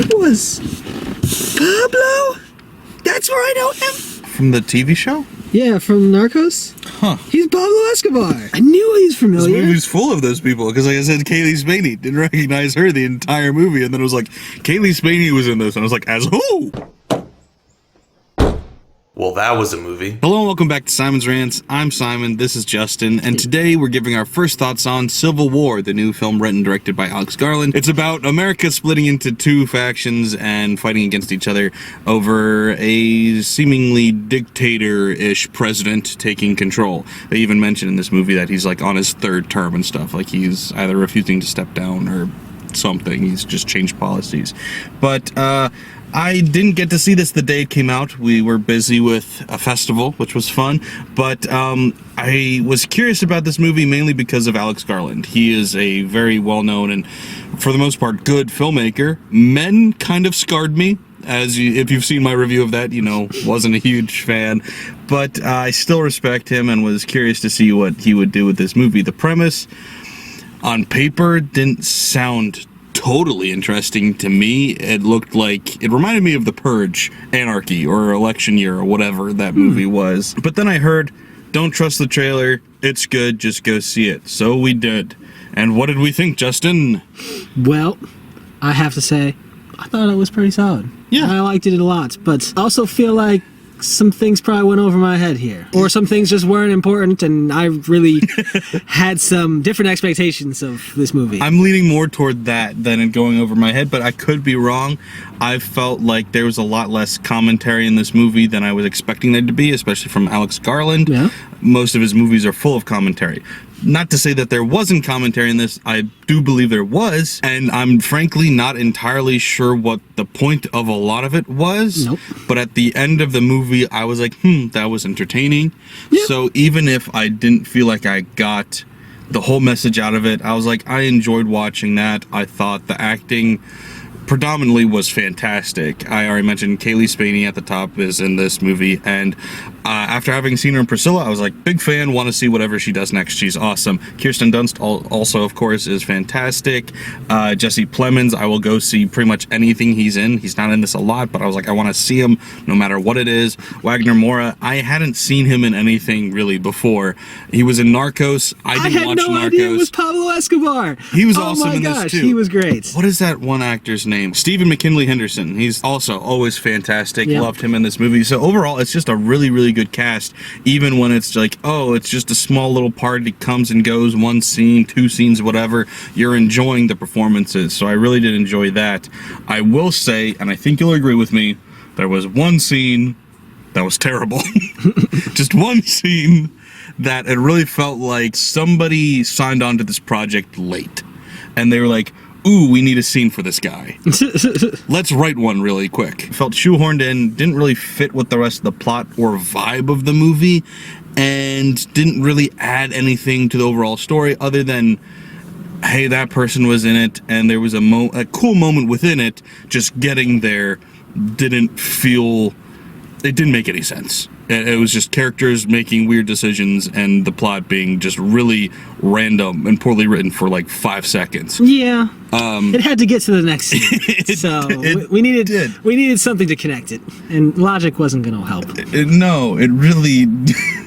name was Pablo? That's where I know him. From the TV show? Yeah, from Narcos. Huh. He's Pablo Escobar. I knew he was familiar. This movie's full of those people, because like I said, Kaylee Spaney, didn't recognize her the entire movie, and then it was like, Kaylee Spaney was in this, and I was like, as who? Well, that was a movie. Hello and welcome back to Simon's Rants. I'm Simon, this is Justin, and today we're giving our first thoughts on Civil War, the new film written and directed by Alex Garland. It's about America splitting into two factions and fighting against each other over a seemingly dictator-ish president taking control. They even mention in this movie that he's like on his third term and stuff, like he's either refusing to step down or something. He's just changed policies. But, I didn't get to see this the day it came out. We were busy with a festival, which was fun, but I was curious about this movie mainly because of Alex Garland. He is a very well-known and, for the most part, good filmmaker. Men kind of scarred me, if you've seen my review of that, you know, wasn't a huge fan, but I still respect him and was curious to see what he would do with this movie. The premise, on paper, didn't sound totally interesting to me. It looked like, it reminded me of The Purge, Anarchy, or Election Year, or whatever that movie was. But then I heard, don't trust the trailer, it's good, just go see it. So we did. And what did we think, Justin? Well, I have to say, I thought it was pretty solid. Yeah. I liked it a lot, but I also feel like some things probably went over my head here. Or some things just weren't important, and I really had some different expectations of this movie. I'm leaning more toward that than it going over my head, but I could be wrong. I felt like there was a lot less commentary in this movie than I was expecting there to be, especially from Alex Garland. Yeah. Most of his movies are full of commentary. Not to say that there wasn't commentary in this, I do believe there was, and I'm frankly not entirely sure what the point of a lot of it was. Nope. But at the end of the movie, I was like, that was entertaining. Yeah. So even if I didn't feel like I got the whole message out of it, I was like, I enjoyed watching that. I thought the acting predominantly was fantastic. I already mentioned Kaylee Spaney at the top is in this movie, and after having seen her in Priscilla, I was like, big fan, want to see whatever she does next. She's awesome. Kirsten Dunst also, of course, is fantastic. Jesse Plemons, I will go see pretty much anything he's in. He's not in this a lot, but I was like, I want to see him no matter what it is. Wagner Moura, I hadn't seen him in anything really before. He was in Narcos. I didn't watch Narcos. I had no idea it was Pablo Escobar. He was awesome in this too. He was great. What is that one actor's name? Stephen McKinley Henderson. He's also always fantastic. Yep. Loved him in this movie. So overall, it's just a really, really good cast. Even when it's like, oh, it's just a small little part. It comes and goes, one scene, two scenes, whatever. You're enjoying the performances. So I really did enjoy that. I will say, and I think you'll agree with me, there was one scene that was terrible. Just one scene that it really felt like somebody signed on to this project late. And they were like, ooh, we need a scene for this guy. Let's write one really quick. Felt shoehorned in, didn't really fit with the rest of the plot or vibe of the movie, and didn't really add anything to the overall story other than, hey, that person was in it, and there was a cool moment within it. Just getting there didn't make any sense. It was just characters making weird decisions and the plot being just really random and poorly written for like 5 seconds. Yeah. It had to get to the next scene. So we needed something to connect it, and logic wasn't going to help. No, it really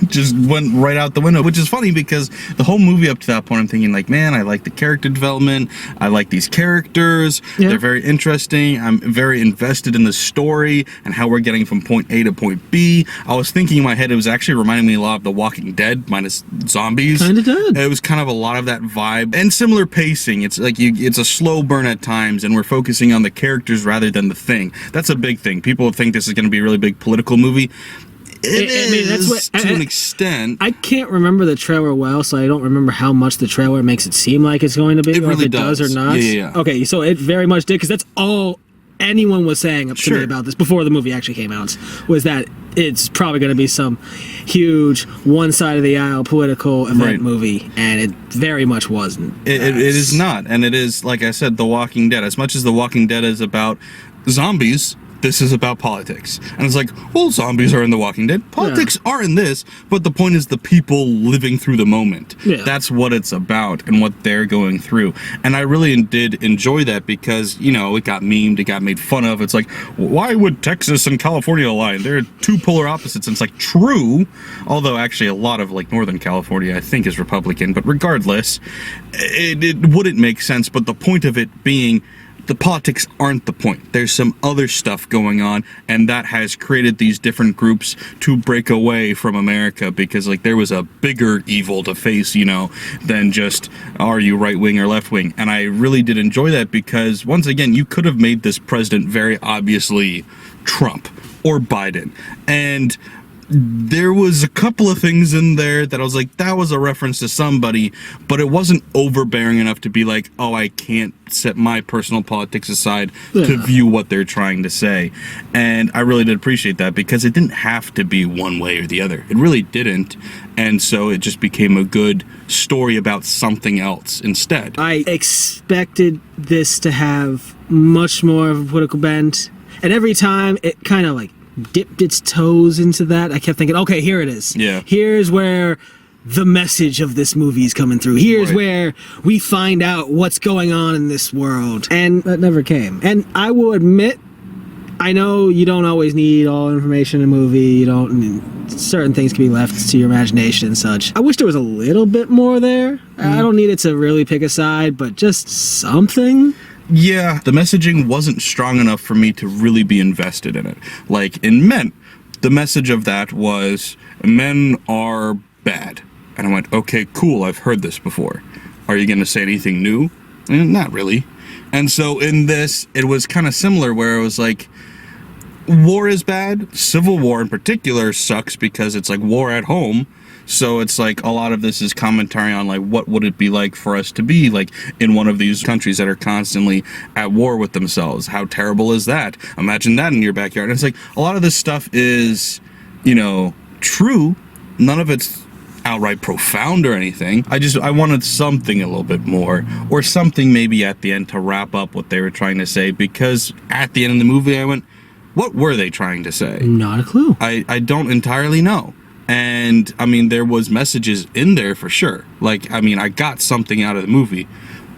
just went right out the window, which is funny because the whole movie up to that point I'm thinking like, man, I like the character development, I like these characters, yeah. They're very interesting, I'm very invested in the story and how we're getting from point A to point B. I was thinking in my head it was actually reminding me a lot of The Walking Dead minus zombies. Kind of did. It was kind of a lot of that vibe and similar pacing. It's like it's a slow burn at times, and we're focusing on the characters rather than the thing. That's a big thing. People think this is going to be a really big political movie. It is to an extent. I can't remember the trailer well, so I don't remember how much the trailer makes it seem like it's going to be. It really does or not. Yeah. Okay, so it very much did, because that's all anyone was saying up to me about this before the movie actually came out, was that it's probably going to be some huge one-side-of-the-aisle political event movie, and it very much wasn't. It is not, and it is, like I said, The Walking Dead. As much as The Walking Dead is about zombies, this is about politics. And it's like, well, zombies are in The Walking Dead. Politics are in this, but the point is the people living through the moment. Yeah. That's what it's about and what they're going through. And I really did enjoy that because, you know, it got memed, it got made fun of. It's like, why would Texas and California align? They're two polar opposites. And it's like, true. Although actually a lot of like Northern California, I think, is Republican. But regardless, it wouldn't make sense. But the point of it being, the politics aren't the point. There's some other stuff going on, and that has created these different groups to break away from America because, like, there was a bigger evil to face, you know, than just, are you right wing or left wing? And I really did enjoy that because, once again, you could have made this president very obviously Trump or Biden. And there was a couple of things in there that I was like, that was a reference to somebody, but it wasn't overbearing enough to be like, oh, I can't set my personal politics aside to view what they're trying to say. And I really did appreciate that because it didn't have to be one way or the other. It really didn't. And so it just became a good story about something else instead. I expected this to have much more of a political bent. And every time it kind of like dipped its toes into that, I kept thinking, okay, here it is. Yeah. Here's where the message of this movie is coming through. Here's where we find out what's going on in this world. And that never came. And I will admit, I know you don't always need all information in a movie. You don't, certain things can be left to your imagination and such. I wish there was a little bit more there. I don't need it to really pick a side, but just something. Yeah, the messaging wasn't strong enough for me to really be invested in it. Like in Men, the message of that was men are bad. And I went, okay, cool, I've heard this before. Are you going to say anything new? Not really. And so in this, it was kind of similar where it was like, war is bad. Civil war in particular sucks because it's like war at home. So it's like a lot of this is commentary on like what would it be like for us to be like in one of these countries that are constantly at war with themselves. How terrible is that? Imagine that in your backyard. And it's like a lot of this stuff is, you know, true. None of it's outright profound or anything. I wanted something a little bit more, or something maybe at the end to wrap up what they were trying to say, because at the end of the movie I went, what were they trying to say? Not a clue. I don't entirely know. And I mean, there was messages in there for sure. Like, I mean, I got something out of the movie,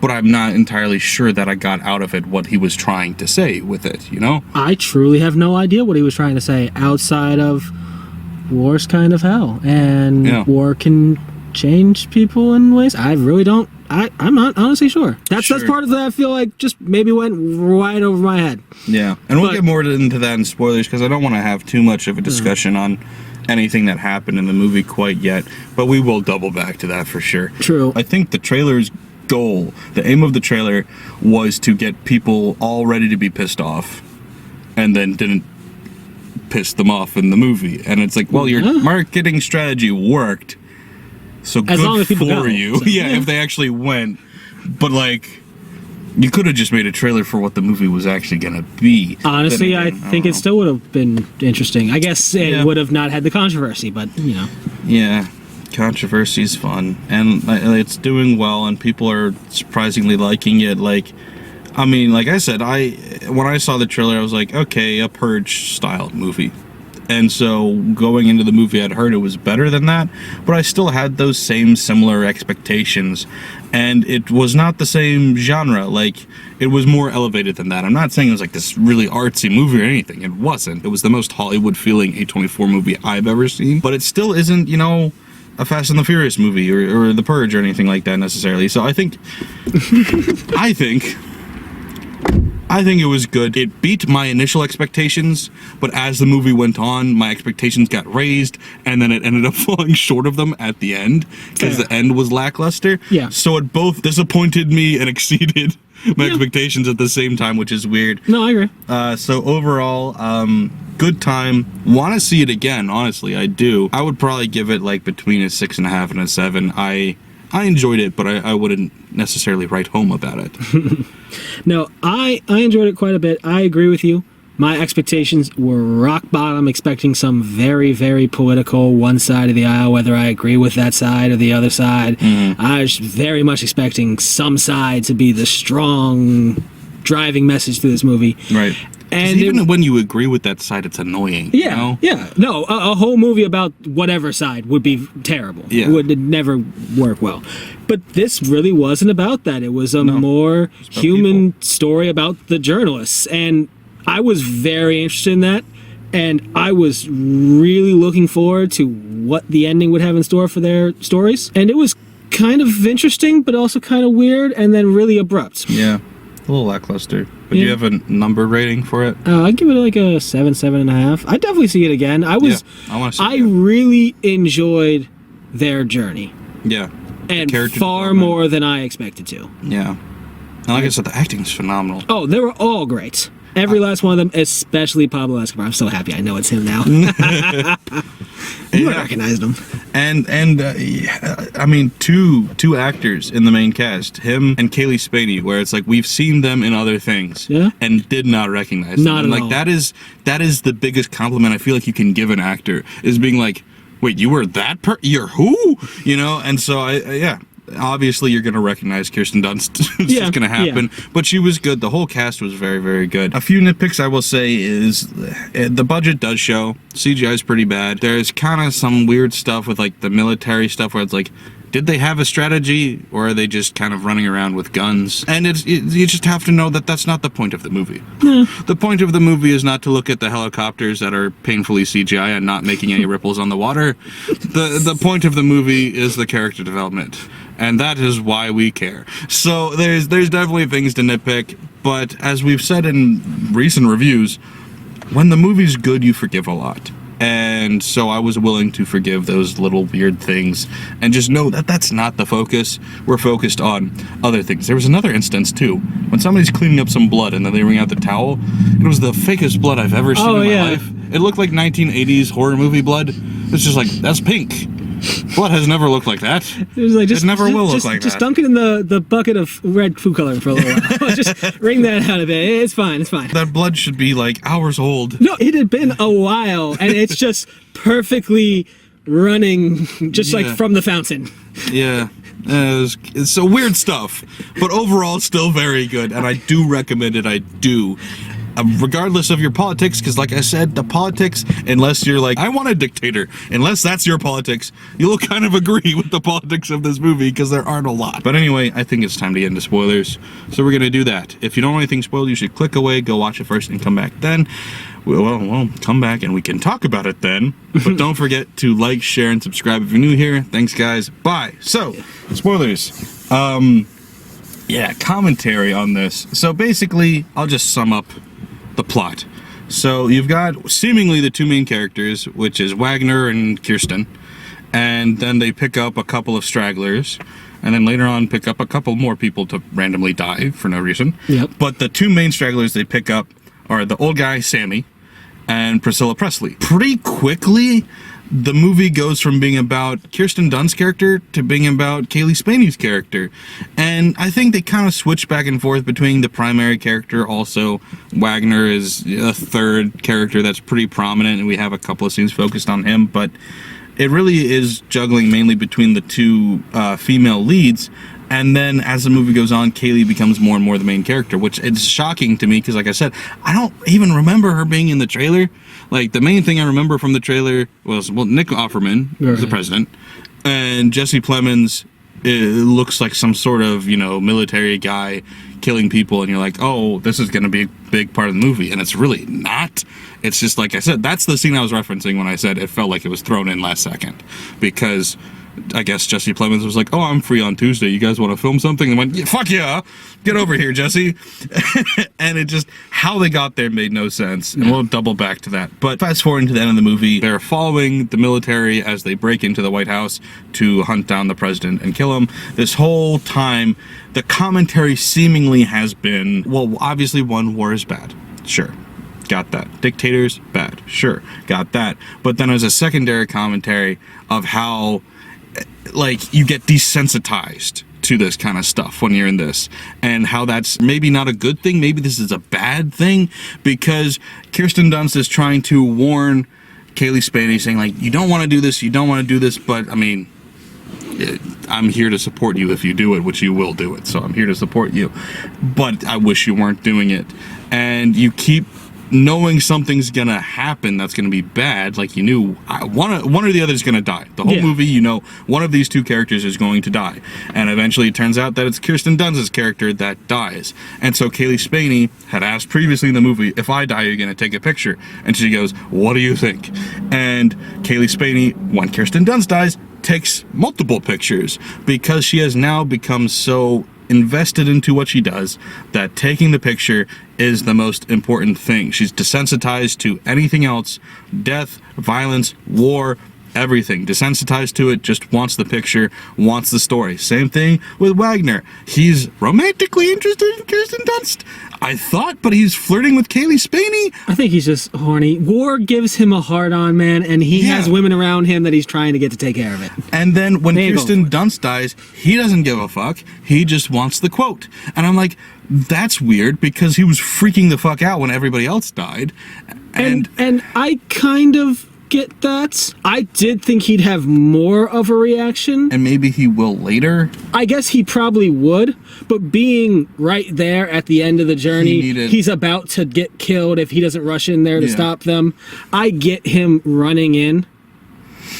but I'm not entirely sure that I got out of it what he was trying to say with it, you know? I truly have no idea what he was trying to say outside of war's kind of hell, and war can change people in ways. I really don't. I'm not honestly sure. That's part of that I feel like just maybe went right over my head. Yeah, and we'll get more into that in spoilers because I don't want to have too much of a discussion on anything that happened in the movie quite yet, but we will double back to that for sure. True. I think the trailer's goal, the aim of the trailer, was to get people all ready to be pissed off, and then didn't piss them off in the movie. And it's like, well, your marketing strategy worked, so as long as good people for go. you. Yeah, if they actually went. But like, you could have just made a trailer for what the movie was actually gonna be. Honestly, again, I think it still would have been interesting. I guess it would have not had the controversy, but you know. Yeah, controversy's fun, and it's doing well, and people are surprisingly liking it. Like, I mean, like I said, when I saw the trailer, I was like, okay, a Purge style movie. And so going into the movie, I'd heard it was better than that, but I still had those same similar expectations. And it was not the same genre. Like, it was more elevated than that. I'm not saying it was like this really artsy movie or anything. It wasn't. It was the most Hollywood feeling A24 movie I've ever seen. But it still isn't, you know, a Fast and the Furious movie or The Purge or anything like that necessarily. So I think I think it was good. It beat my initial expectations, but as the movie went on, my expectations got raised, and then it ended up falling short of them at the end, because the end was lackluster. Yeah. So it both disappointed me and exceeded my expectations at the same time, which is weird. No, I agree. So overall, good time. Want to see it again, honestly, I do. I would probably give it like between a 6.5 and a 7. I enjoyed it, but I wouldn't necessarily write home about it. No, I enjoyed it quite a bit. I agree with you. My expectations were rock bottom, expecting some very, very political one side of the aisle, whether I agree with that side or the other side. I was very much expecting some side to be the strong driving message through this movie. Right. And even when you agree with that side, it's annoying. Yeah, you know? yeah. No, a whole movie about whatever side would be terrible. Yeah. It would never work well. But this really wasn't about that. It was a more human story about the journalists. And I was very interested in that. And I was really looking forward to what the ending would have in store for their stories. And it was kind of interesting, but also kind of weird, and then really abrupt. Yeah. A little lackluster. But do you have a number rating for it? I'd give it like a 7, 7.5. I'd definitely see it again. I want to see it again. Really enjoyed their journey. Yeah. And far more than I expected to. Yeah. And like I said, the acting's phenomenal. Oh, they were all great. Every last one of them, especially Pablo Escobar. I'm so happy I know it's him now. You recognized him. And I mean, two actors in the main cast, him and Kaylee Spaney, where it's like we've seen them in other things and did not recognize them. Not at all. Like that is the biggest compliment I feel like you can give an actor, is being like, wait, you were that you're who? You know? And so obviously you're gonna recognize Kirsten Dunst. It's just gonna happen. But she was good. The whole cast was very, very good. A few nitpicks I will say is the budget does show. CGI is pretty bad. There's kind of some weird stuff with like the military stuff where it's like, did they have a strategy, or are they just kind of running around with guns? And you just have to know that that's not the point of the movie. The point of the movie is not to look at the helicopters that are painfully CGI and not making any ripples on the water. The point of the movie is the character development. And that is why we care. So there's definitely things to nitpick, but as we've said in recent reviews, when the movie's good, you forgive a lot. And so I was willing to forgive those little weird things and just know that that's not the focus. We're focused on other things. There was another instance too, when somebody's cleaning up some blood and then they wring out the towel. It was the fakest blood I've ever seen in my life. It looked like 1980s horror movie blood. It's just like, that's pink. Blood has never looked like that. It never will look like that. Just dunk it in the bucket of red food coloring for a little while. Just wring that out of it. It's fine. It's fine. That blood should be like hours old. No, it had been a while, and it's just perfectly running, just like from the fountain. Yeah. It's so weird stuff, but overall still very good, and I do recommend it. I do. Regardless of your politics, because like I said, the politics, unless you're like, I want a dictator, unless that's your politics, you'll kind of agree with the politics of this movie, because there aren't a lot. But anyway, I think it's time to get into spoilers, so we're going to do that. If you don't want anything spoiled, you should click away, go watch it first, and come back then. Well, come back and we can talk about it then. But don't forget to like, share, and subscribe if you're new here. Thanks, guys. Bye. So, spoilers. Commentary on this. So basically, I'll just sum up the plot. So you've got seemingly the two main characters, which is Wagner and Kirsten, and then they pick up a couple of stragglers, and then later on pick up a couple more people to randomly die for no reason. Yep. But the two main stragglers they pick up are the old guy, Sammy, and Priscilla Presley. Pretty quickly, the movie goes from being about Kirsten Dunst's character to being about Kaylee Spaney's character. And I think they kind of switch back and forth between the primary character. Also, Wagner is a third character that's pretty prominent, and we have a couple of scenes focused on him. But it really is juggling mainly between the two female leads. And then as the movie goes on, Kaylee becomes more and more the main character, which is shocking to me because, like I said, I don't even remember her being in the trailer. Like, the main thing I remember from the trailer was, Nick Offerman was the president, and Jesse Plemons looks like some sort of, military guy killing people, and you're like, oh, this is going to be a big part of the movie, and it's really not. It's just, like I said, that's the scene I was referencing when I said it felt like it was thrown in last second, because I guess Jesse Plemons was like, oh, I'm free on Tuesday. You guys want to film something? And went, yeah, fuck yeah. Get over here, Jesse. And it just, how they got there made no sense. And we'll double back to that. But fast forward to the end of the movie, they're following the military as they break into the White House to hunt down the president and kill him. This whole time, the commentary seemingly has been, well, obviously one, war is bad. Sure. Got that. Dictators, bad. Sure. Got that. But then there's a secondary commentary of how, like, you get desensitized to this kind of stuff when you're in this, and how that's maybe not a good thing. Maybe this is a bad thing, because Kirsten Dunst is trying to warn Kaylee Spaney, saying, like, you don't want to do this, but I mean, I'm here to support you if you do it, which you will do it. So I'm here to support you. But I wish you weren't doing it. And you keep knowing something's gonna happen that's gonna be bad. Like, you knew one or the other is gonna die. The whole movie, you know, one of these two characters is going to die. And eventually it turns out that it's Kirsten Dunst's character that dies. And so Kaylee Spaney had asked previously in the movie, if I die, you're gonna take a picture. And she goes, what do you think? And Kaylee Spaney, when Kirsten Dunst dies, takes multiple pictures because she has now become so invested into what she does that taking the picture is the most important thing. She's desensitized to anything else, death, violence, war, everything. Desensitized to it, just wants the picture, wants the story. Same thing with Wagner. He's romantically interested in Kirsten Dunst, I thought, but he's flirting with Kaylee Spaney. I think he's just horny. War gives him a hard-on, man, and he has women around him that he's trying to get to take care of it. And then when Kirsten Dunst dies, he doesn't give a fuck. He just wants the quote. And I'm like, that's weird, because he was freaking the fuck out when everybody else died. And I kind of get that. I did think he'd have more of a reaction. And maybe he will later. I guess he probably would, but being right there at the end of the journey, he's about to get killed if he doesn't rush in there to stop them. I get him running in,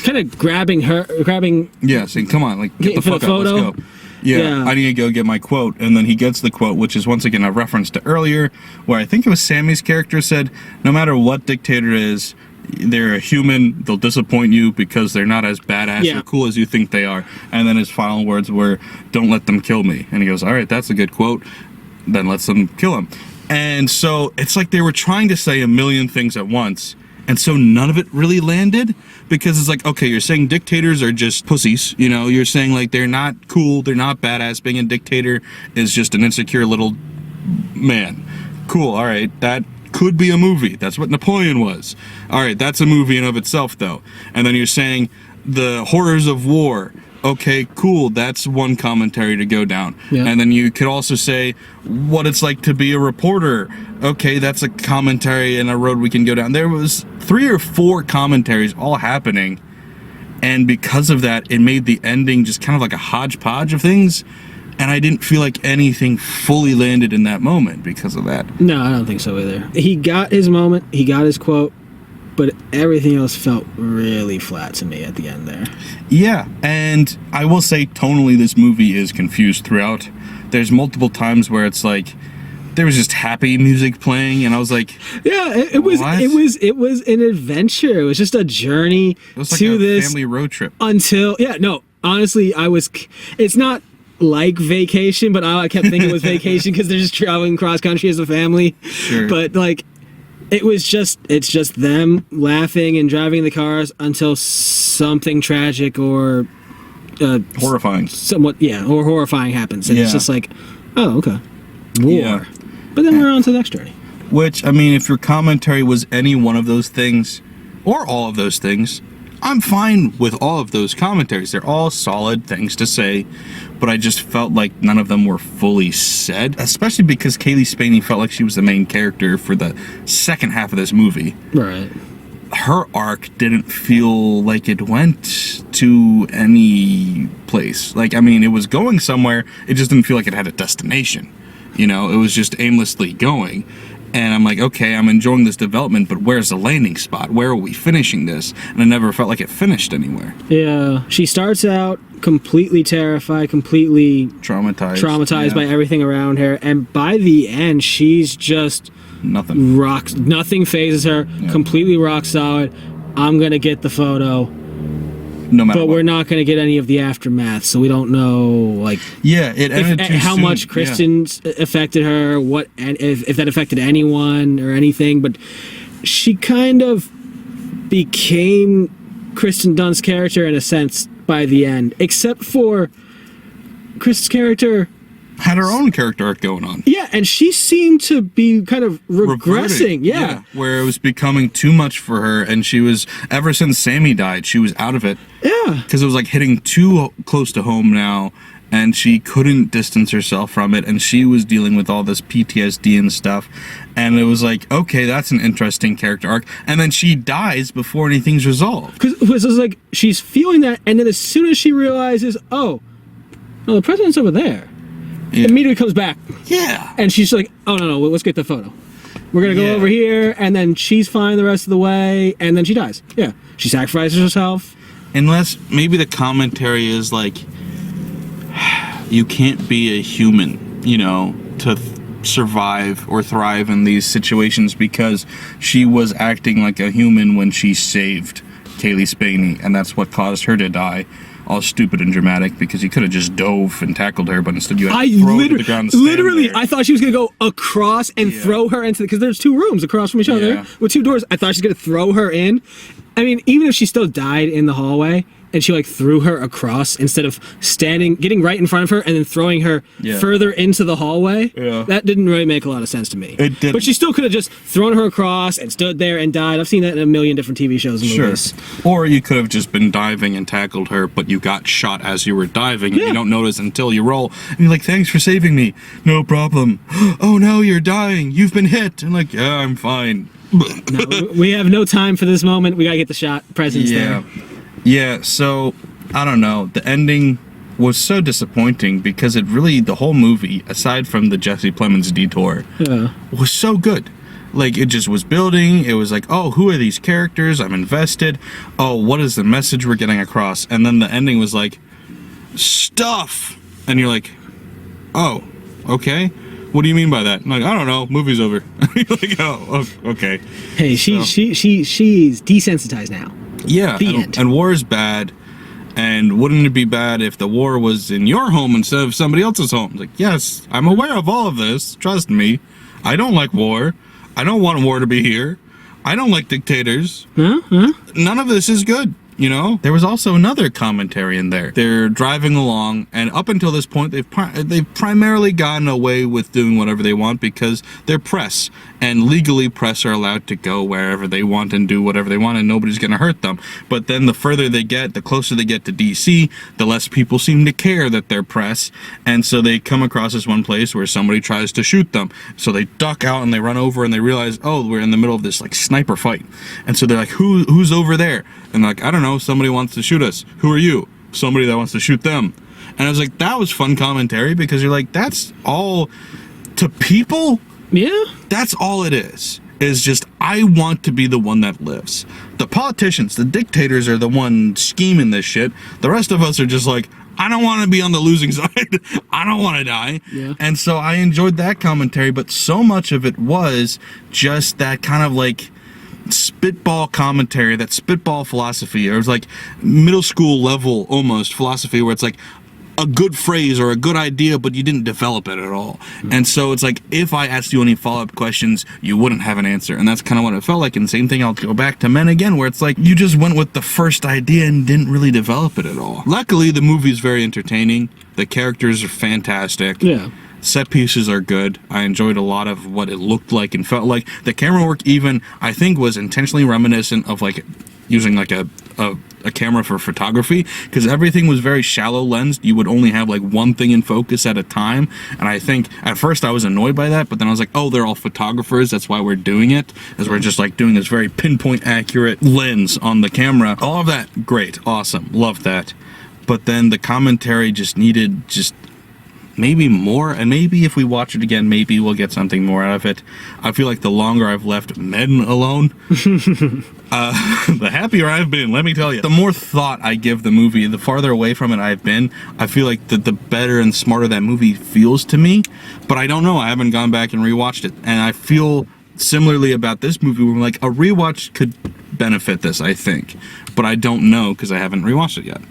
kind of grabbing her, saying, come on, like, get the fuck up, let's go. Yeah, I need to go get my quote. And then he gets the quote, which is once again a reference to earlier, where I think it was Sammy's character said, no matter what dictator is, they're a human, they'll disappoint you because they're not as badass or cool as you think they are. And then his final words were, don't let them kill me. And he goes, all right, that's a good quote. Then let's them kill him. And so it's like they were trying to say a million things at once. And so none of it really landed, because it's like, okay, you're saying dictators are just pussies, you know, you're saying like they're not cool, they're not badass, being a dictator is just an insecure little man. Cool, all right, that could be a movie. That's what Napoleon was. All right, that's a movie in of itself, though. And then you're saying the horrors of war. Okay, cool. That's one commentary to go down. Yeah. And then you could also say what it's like to be a reporter. Okay, that's a commentary and a road we can go down. There was 3 or 4 commentaries all happening, and because of that, it made the ending just kind of like a hodgepodge of things. And I didn't feel like anything fully landed in that moment because of that. No, I don't think so either. He got his moment, he got his quote, but everything else felt really flat to me at the end there. Yeah, and I will say tonally this movie is confused throughout. There's multiple times where it's like, there was just happy music playing, and I was like, yeah, it was an adventure. It was just a journey it was like to a this family road trip. Honestly, it's not like vacation, but I kept thinking it was vacation because they're just traveling cross country as a family. Sure. But like, it's just them laughing and driving the cars until something tragic or horrifying, or horrifying happens, and it's just like, oh, okay, war. Yeah. But then we're on to the next journey. Which, I mean, if your commentary was any one of those things, or all of those things, I'm fine with all of those commentaries. They're all solid things to say, but I just felt like none of them were fully said, especially because Kaylee Spaney felt like she was the main character for the second half of this movie. Right. Her arc didn't feel like it went to any place. Like, I mean, it was going somewhere, it just didn't feel like it had a destination. You know, it was just aimlessly going. And I'm like, okay, I'm enjoying this development, but where's the landing spot? Where are we finishing this? And I never felt like it finished anywhere. Yeah. She starts out completely terrified, completely traumatized by everything around her. And by the end, she's just nothing phases her, completely rock solid. I'm going to get the photo. No matter but what. We're not going to get any of the aftermath, so we don't know, like, it ended too how soon. much Kristen affected her, if that affected anyone or anything. But she kind of became Kristen Dunst's character in a sense by the end, except for Kristen's character had her own character arc going on. Yeah, and she seemed to be kind of regressing. Yeah, where it was becoming too much for her, and she was, ever since Sammy died, she was out of it. Yeah. Because it was like hitting too close to home now, and she couldn't distance herself from it, and she was dealing with all this PTSD and stuff, and it was like, okay, that's an interesting character arc, and then she dies before anything's resolved. Because it was like, she's feeling that, and then as soon as she realizes, oh, no, the president's over there. Yeah. Immediately comes back. Yeah. And she's like, oh, no, let's get the photo. We're going to go over here, and then she's fine the rest of the way, and then she dies. Yeah. She sacrifices herself. Unless maybe the commentary is like, you can't be a human, you know, to survive or thrive in these situations because she was acting like a human when she saved Kaylee Spaney, and that's what caused her to die. All stupid and dramatic because you could have just dove and tackled her, but instead you had to throw her to the ground and stand literally, there. I thought she was going to go across and throw her into because there's 2 rooms across from each other with 2 doors. I thought she was going to throw her in. I mean, even if she still died in the hallway and she like threw her across instead of getting right in front of her and then throwing her further into the hallway, that didn't really make a lot of sense to me. It didn't. But she still could have just thrown her across and stood there and died. I've seen that in a million different TV shows and movies. Or you could have just been diving and tackled her, but you got shot as you were diving and you don't notice until you roll. And you're like, thanks for saving me. No problem. Oh no, you're dying. You've been hit. And like, yeah, I'm fine. No, we have no time for this moment. We gotta get the shot. President's there. Yeah, so, I don't know. The ending was so disappointing because it really, the whole movie, aside from the Jesse Plemons detour, was so good. Like, it just was building. It was like, oh, who are these characters? I'm invested. Oh, what is the message we're getting across? And then the ending was like, stuff! And you're like, oh, okay. What do you mean by that? I'm like, I don't know. Movie's over. You're like, oh, okay. Hey, she's desensitized now. Yeah, and war is bad. And wouldn't it be bad if the war was in your home instead of somebody else's home? It's like, yes, I'm aware of all of this. Trust me. I don't like war. I don't want war to be here. I don't like dictators. None of this is good. You know, there was also another commentary in there. They're driving along, and up until this point, they've primarily gotten away with doing whatever they want because they're press, and legally press are allowed to go wherever they want and do whatever they want, and nobody's going to hurt them. But then the further they get, the closer they get to DC, the less people seem to care that they're press, and so they come across this one place where somebody tries to shoot them. So they duck out and they run over and they realize, oh, we're in the middle of this like sniper fight. And so they're like, who's over there? And like, I don't know, somebody wants to shoot us. Who are you? Somebody that wants to shoot them. And I was like, that was fun commentary because you're like, that's all to people? Yeah. That's all it is just, I want to be the one that lives. The politicians, the dictators are the one scheming this shit. The rest of us are just like, I don't want to be on the losing side. I don't want to die. Yeah. And so I enjoyed that commentary, but so much of it was just that kind of like spitball commentary, that spitball philosophy. It was like middle school level almost philosophy where it's like a good phrase or a good idea, but you didn't develop it at all. And so it's like, if I asked you any follow-up questions, you wouldn't have an answer. And that's kind of what it felt like. And same thing, I'll go back to Men again, where it's like, you just went with the first idea and didn't really develop it at all. Luckily, the movie is very entertaining. The characters are fantastic. Yeah. Set pieces are good. I enjoyed a lot of what it looked like and felt like. The camera work even, I think, was intentionally reminiscent of like using like a camera for photography, because everything was very shallow lensed. You would only have like one thing in focus at a time, and I think at first I was annoyed by that, but then I was like, oh, they're all photographers, that's why we're doing it, as we're just like doing this very pinpoint accurate lens on the camera. All of that, great, awesome, loved that. But then the commentary just needed maybe more, and maybe if we watch it again, maybe we'll get something more out of it. I feel like the longer I've left Men alone, the happier I've been, let me tell you. The more thought I give the movie, the farther away from it I've been, I feel like the better and smarter that movie feels to me. But I don't know, I haven't gone back and rewatched it, and I feel similarly about this movie, where like a rewatch could benefit this, I think. But I don't know, because I haven't rewatched it yet.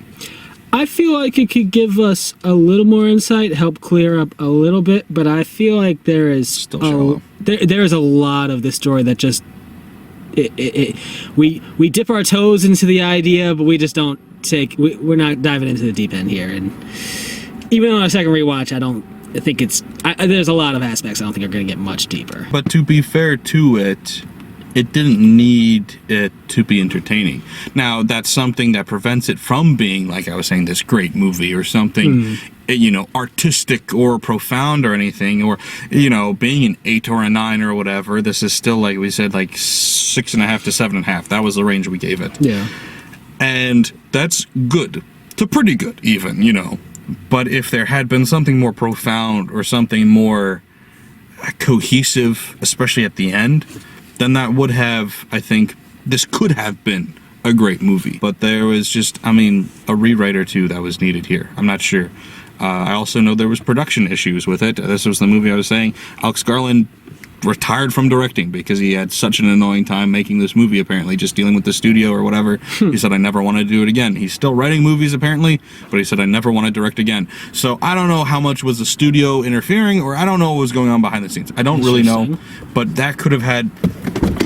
I feel like it could give us a little more insight, help clear up a little bit, but I feel like there is still shallow. There is a lot of this story that just we dip our toes into the idea, but we just don't we're not diving into the deep end here. And even on a second rewatch, I think there's a lot of aspects I don't think are going to get much deeper. But to be fair to it, it didn't need it to be entertaining. Now, that's something that prevents it from being, like I was saying, this great movie or something, artistic or profound or anything, or, being an 8 or a 9 or whatever. This is still, like we said, like 6.5 to 7.5. That was the range we gave it. Yeah. And that's good to pretty good, even, But if there had been something more profound or something more cohesive, especially at the end, then that would have, I think, this could have been a great movie. But there was just, I mean, a rewrite or two that was needed here. I'm not sure. I also know there was production issues with it. This was the movie I was saying. Alex Garland retired from directing because he had such an annoying time making this movie, apparently, just dealing with the studio or whatever. He said, I never want to do it again. He's still writing movies, apparently, but he said, I never want to direct again. So I don't know how much was the studio interfering, or I don't know what was going on behind the scenes. I don't really know, but that could have had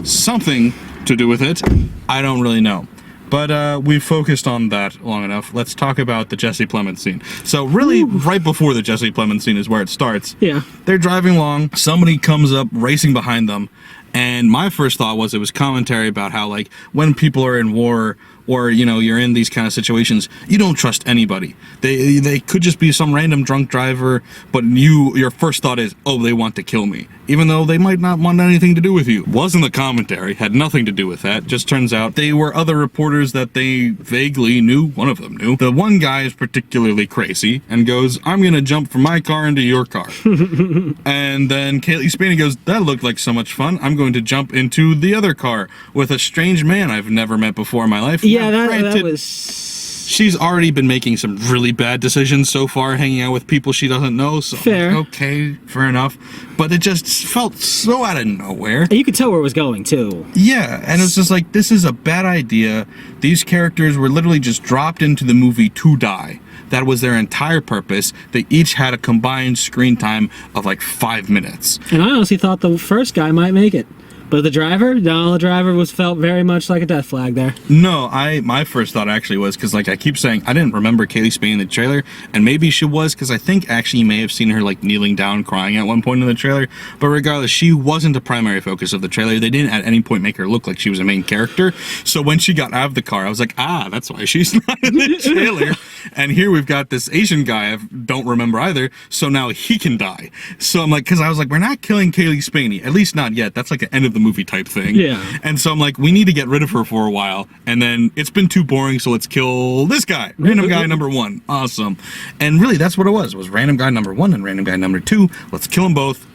something to do with it. I don't really know. But we've focused on that long enough. Let's talk about the Jesse Plemons scene. So really, right before the Jesse Plemons scene is where it starts. Yeah. They're driving along. Somebody comes up racing behind them. And my first thought was it was commentary about how, like, when people are in war or, you know, you're in these kind of situations, you don't trust anybody. They could just be some random drunk driver, but your first thought is, oh, they want to kill me. Even though they might not want anything to do with you. Wasn't the commentary, had nothing to do with that. Just turns out they were other reporters that they vaguely knew, one of them knew. The one guy is particularly crazy and goes, I'm gonna jump from my car into your car. And then Kaylee Spaney goes, that looked like so much fun. I'm going to jump into the other car with a strange man I've never met before in my life. Yeah, that was... She's already been making some really bad decisions so far, hanging out with people she doesn't know, so fair. Okay, fair enough. But it just felt so out of nowhere. And you could tell where it was going, too. Yeah, and it's just like, this is a bad idea. These characters were literally just dropped into the movie to die. That was their entire purpose. They each had a combined screen time of like 5 minutes. And I honestly thought the first guy might make it. But the driver? No, the driver felt very much like a death flag there. No, my first thought actually was, because like I keep saying, I didn't remember Kaylee Spaney in the trailer, and maybe she was, because I think actually you may have seen her like kneeling down crying at one point in the trailer, but regardless, she wasn't the primary focus of the trailer. They didn't at any point make her look like she was a main character, so when she got out of the car, I was like, that's why she's not in the trailer. And here we've got this Asian guy I don't remember either, so now he can die. So I'm like, because I was like, we're not killing Kaylee Spaney, at least not yet. That's like an end of the movie type thing. Yeah. And so I'm like, we need to get rid of her for a while, and then it's been too boring, so let's kill this guy, random guy number 1. Awesome. And really, that's what it was random guy number 1 and random guy number 2. Let's kill them both.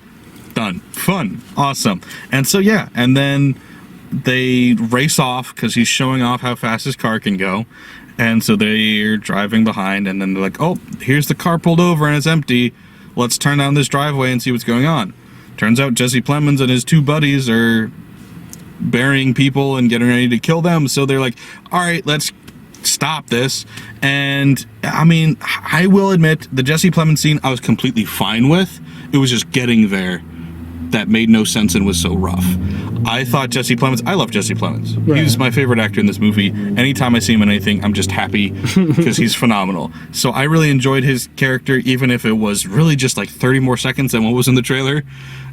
Done. Fun. Awesome. And so yeah, and then they race off because he's showing off how fast his car can go. And so they're driving behind, and then they're like, oh, here's the car pulled over and it's empty. Let's turn down this driveway and see what's going on. Turns out Jesse Plemons and his 2 buddies are burying people and getting ready to kill them. So they're like, all right, let's stop this. And I mean, I will admit, the Jesse Plemons scene I was completely fine with. It was just getting there that made no sense and was so rough. I thought Jesse Plemons, I love Jesse Plemons. Right. He's my favorite actor in this movie. Anytime I see him in anything, I'm just happy because he's phenomenal. So I really enjoyed his character, even if it was really just like 30 more seconds than what was in the trailer.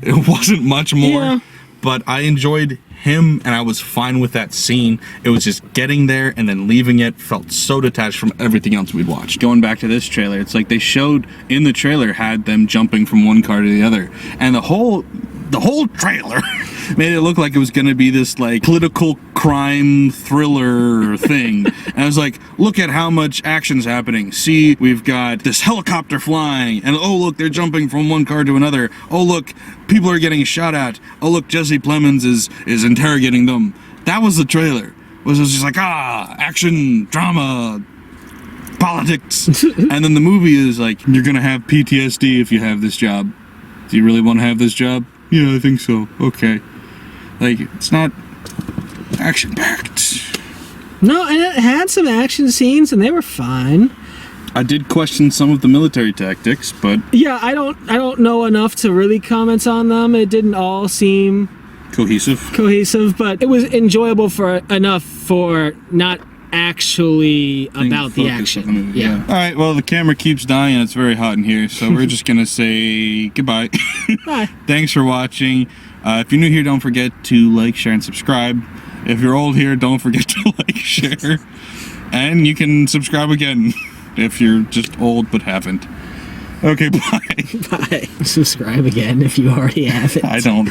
It wasn't much more, but I enjoyed him and I was fine with that scene. It was just getting there and then leaving it felt so detached from everything else we'd watched. Going back to this trailer, it's like they showed in the trailer had them jumping from one car to the other, and the whole trailer made it look like it was going to be this like political crime thriller thing. And I was like, look at how much action's happening. See, we've got this helicopter flying, and oh look, they're jumping from one car to another. Oh look, people are getting shot at. Oh look, Jesse Plemons is interrogating them. That was the trailer. It was just like, action, drama, politics. And then the movie is like, you're gonna have PTSD if you have this job. Do you really want to have this job? Yeah, I think so. Okay. Like, it's not action-packed. No, and it had some action scenes, and they were fine. I did question some of the military tactics, but yeah, I don't know enough to really comment on them. It didn't all seem cohesive, but it was enjoyable for enough for not actually about the action. Yeah. All right, well, the camera keeps dying and it's very hot in here, so we're just gonna say goodbye. Bye. Thanks for watching. If you're new here, don't forget to like, share, and subscribe. If you're old here, don't forget to like, share, and you can subscribe again if you're just old but haven't. Okay, bye. Bye. Subscribe again if you already haven't. I don't.